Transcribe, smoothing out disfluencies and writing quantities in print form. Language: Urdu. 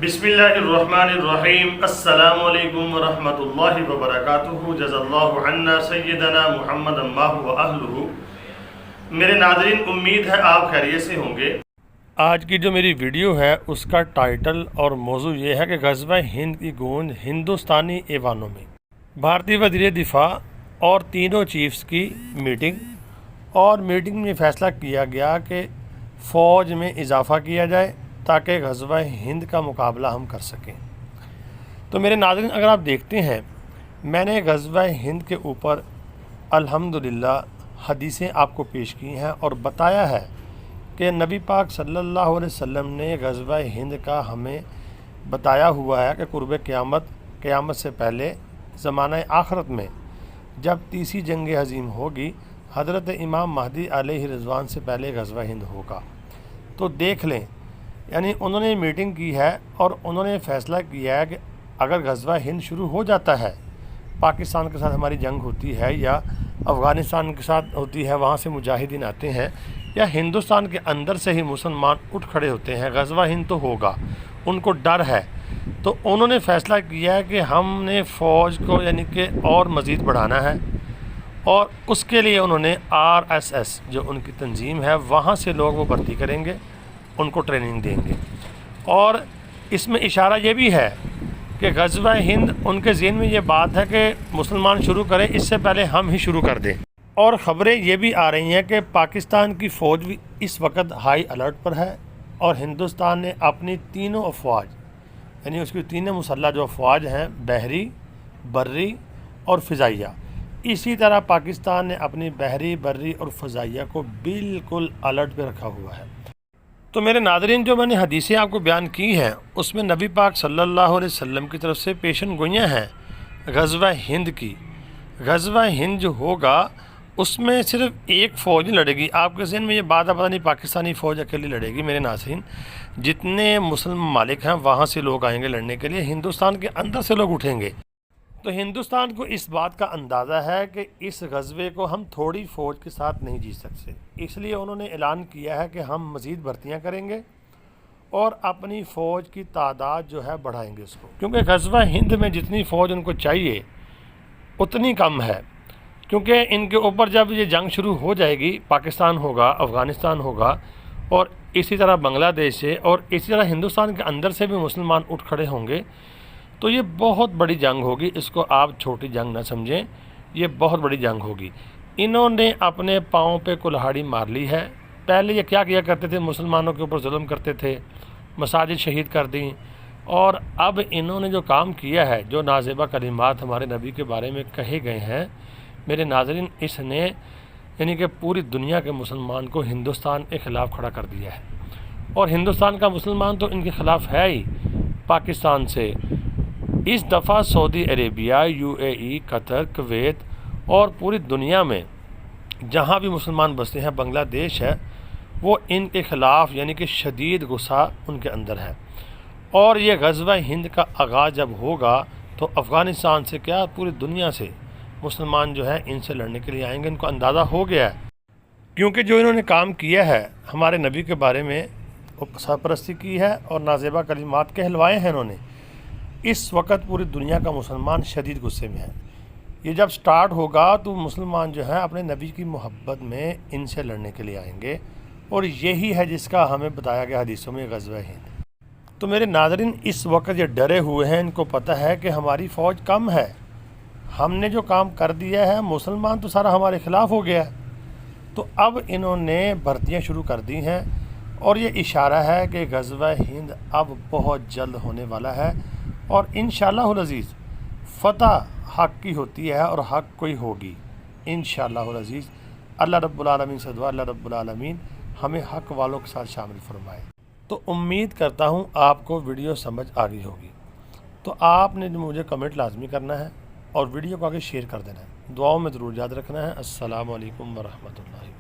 بسم اللہ الرحمن الرحیم۔ السلام علیکم ورحمۃ اللہ وبرکاتہ۔ جزا اللہ عنا سیدنا محمد اللہ و اہلہ۔ میرے ناظرین، امید ہے آپ خیریت سے ہوں گے۔ آج کی جو میری ویڈیو ہے اس کا ٹائٹل اور موضوع یہ ہے کہ غزوہ ہند کی گونج ہندوستانی ایوانوں میں، بھارتی وزیر دفاع اور تینوں چیفز کی میٹنگ، اور میٹنگ میں فیصلہ کیا گیا کہ فوج میں اضافہ کیا جائے تاکہ غزوہ ہند کا مقابلہ ہم کر سکیں۔ تو میرے ناظرین، اگر آپ دیکھتے ہیں، میں نے غزوہ ہند کے اوپر الحمدللہ حدیثیں آپ کو پیش کی ہیں اور بتایا ہے کہ نبی پاک صلی اللہ علیہ وسلم نے غزوہ ہند کا ہمیں بتایا ہوا ہے کہ قرب قیامت سے پہلے زمانہ آخرت میں جب تیسری جنگ عظیم ہوگی، حضرت امام مہدی علیہ رضوان سے پہلے غزوہ ہند ہوگا۔ تو دیکھ لیں، یعنی انہوں نے میٹنگ کی ہے اور انہوں نے فیصلہ کیا ہے کہ اگر غزوہ ہند شروع ہو جاتا ہے، پاکستان کے ساتھ ہماری جنگ ہوتی ہے یا افغانستان کے ساتھ ہوتی ہے، وہاں سے مجاہدین آتے ہیں، یا ہندوستان کے اندر سے ہی مسلمان اٹھ کھڑے ہوتے ہیں، غزوہ ہند تو ہوگا، ان کو ڈر ہے۔ تو انہوں نے فیصلہ کیا ہے کہ ہم نے فوج کو یعنی کہ اور مزید بڑھانا ہے، اور اس کے لیے انہوں نے RSS جو ان کی تنظیم ہے وہاں سے لوگ وہ بھرتی کریں گے، ان کو ٹریننگ دیں گے۔ اور اس میں اشارہ یہ بھی ہے کہ غزوہ ہند ان کے ذہن میں یہ بات ہے کہ مسلمان شروع کریں، اس سے پہلے ہم ہی شروع کر دیں۔ اور خبریں یہ بھی آ رہی ہیں کہ پاکستان کی فوج بھی اس وقت ہائی الرٹ پر ہے، اور ہندوستان نے اپنی تینوں افواج، یعنی اس کی تینوں مسلح جو افواج ہیں، بحری، بری اور فضائیہ، اسی طرح پاکستان نے اپنی بحری، بری اور فضائیہ کو بالکل الرٹ پہ رکھا ہوا ہے۔ تو میرے ناظرین، جو میں نے حدیثیں آپ کو بیان کی ہیں اس میں نبی پاک صلی اللہ علیہ وسلم کی طرف سے پیشن گوئیاں ہیں غزوہ ہند کی۔ غزوہ ہند جو ہوگا اس میں صرف ایک فوج نہیں لڑے گی۔ آپ کے ذہن میں یہ بات ہے، پتہ نہیں پاکستانی فوج اکیلی لڑے گی۔ میرے ناظرین، جتنے مسلم ممالک ہیں وہاں سے لوگ آئیں گے لڑنے کے لیے، ہندوستان کے اندر سے لوگ اٹھیں گے۔ تو ہندوستان کو اس بات کا اندازہ ہے کہ اس غزوے کو ہم تھوڑی فوج کے ساتھ نہیں جیت سکتے، اس لیے انہوں نے اعلان کیا ہے کہ ہم مزید بھرتیاں کریں گے اور اپنی فوج کی تعداد جو ہے بڑھائیں گے اس کو، کیونکہ غزوہ ہند میں جتنی فوج ان کو چاہیے اتنی کم ہے، کیونکہ ان کے اوپر جب یہ جنگ شروع ہو جائے گی، پاکستان ہوگا، افغانستان ہوگا، اور اسی طرح بنگلہ دیش سے اور اسی طرح ہندوستان کے اندر سے بھی مسلمان اٹھ کھڑے ہوں گے، تو یہ بہت بڑی جنگ ہوگی۔ اس کو آپ چھوٹی جنگ نہ سمجھیں، یہ بہت بڑی جنگ ہوگی۔ انہوں نے اپنے پاؤں پہ کلہاڑی مار لی ہے۔ پہلے یہ کیا کرتے تھے، مسلمانوں کے اوپر ظلم کرتے تھے، مساجد شہید کر دیں، اور اب انہوں نے جو کام کیا ہے، جو نازیبہ کلمات ہمارے نبی کے بارے میں کہے گئے ہیں، میرے ناظرین، اس نے یعنی کہ پوری دنیا کے مسلمان کو ہندوستان کے خلاف کھڑا کر دیا ہے، اور ہندوستان کا مسلمان تو ان کے خلاف ہے ہی پاکستان سے۔ اس دفعہ سعودی عربیہ، UAE، قطر، کویت اور پوری دنیا میں جہاں بھی مسلمان بستے ہیں، بنگلہ دیش ہے، وہ ان کے خلاف یعنی کہ شدید غصہ ان کے اندر ہے۔ اور یہ غزوہ ہند کا آغاز جب ہوگا تو افغانستان سے کیا پوری دنیا سے مسلمان جو ہیں ان سے لڑنے کے لیے آئیں گے۔ ان کو اندازہ ہو گیا ہے، کیونکہ جو انہوں نے کام کیا ہے ہمارے نبی کے بارے میں، سرپرستی کی ہے اور نازیبہ کلمات کہلوائے ہیں انہوں نے، اس وقت پوری دنیا کا مسلمان شدید غصے میں ہے۔ یہ جب سٹارٹ ہوگا تو مسلمان جو ہیں اپنے نبی کی محبت میں ان سے لڑنے کے لیے آئیں گے، اور یہی ہے جس کا ہمیں بتایا گیا حدیثوں میں غزوہ ہند۔ تو میرے ناظرین، اس وقت یہ ڈرے ہوئے ہیں، ان کو پتہ ہے کہ ہماری فوج کم ہے، ہم نے جو کام کر دیا ہے، مسلمان تو سارا ہمارے خلاف ہو گیا ہے۔ تو اب انہوں نے بھرتیاں شروع کر دی ہیں، اور یہ اشارہ ہے کہ غزوہ ہند اب بہت جلد ہونے والا ہے، اور انشاءاللہ العزیز فتح حق کی ہوتی ہے اور حق کوئی ہوگی انشاءاللہ العزیز۔ اللہ رب العالمین سے دعا، اللہ رب العالمین ہمیں حق والوں کے ساتھ شامل فرمائے۔ تو امید کرتا ہوں آپ کو ویڈیو سمجھ آ گئی ہوگی۔ تو آپ نے مجھے کمنٹ لازمی کرنا ہے اور ویڈیو کو آگے شیئر کر دینا ہے۔ دعاؤں میں ضرور یاد رکھنا ہے۔ السلام علیکم ورحمۃ اللہ۔